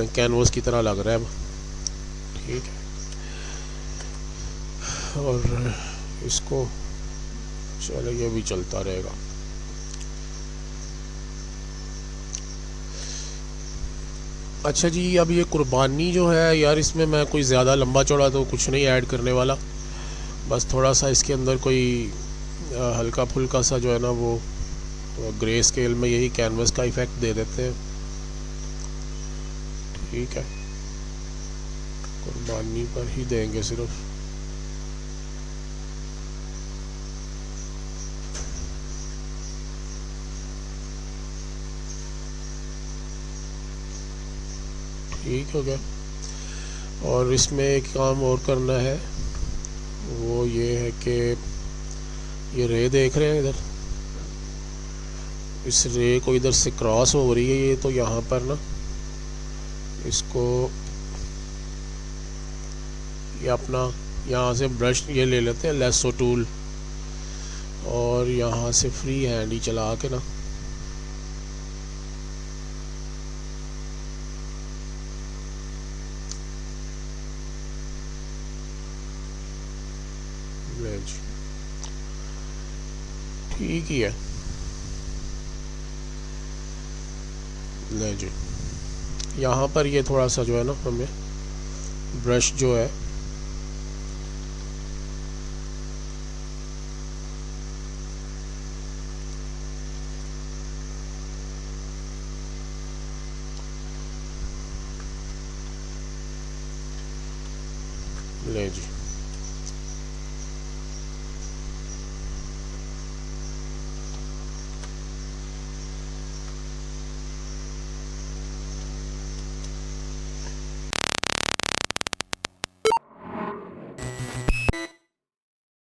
Canvas की तरह लग रहा है अब। ठीक है, और इसको चलो ये भी चलता रहेगा। अच्छा जी, अब ये कुर्बानी जो है यार, इसमें मैं कोई ज़्यादा लंबा चौड़ा तो कुछ नहीं ऐड करने वाला, बस थोड़ा सा इसके अंदर कोई हल्का फुल्का सा जो है ना वो ग्रे स्केल में यही कैनवस का इफ़ेक्ट दे देते हैं। ठीक है, कुर्बानी पर ही देंगे सिर्फ। ठीक हो गया। और इसमें एक काम और करना है, वो ये है कि ये रे देख रहे हैं इधर, इस रे को इधर से क्रॉस हो रही है ये, तो यहाँ पर ना इसको ये अपना यहाँ से ब्रश ये ले लेते हैं, लेसो टूल, और यहाँ से फ्री हैंड ही चला के ना ले जी, ठीक ही है। ले जी, यहाँ पर ये थोड़ा सा जो है ना हमें ब्रश जो है ले जी,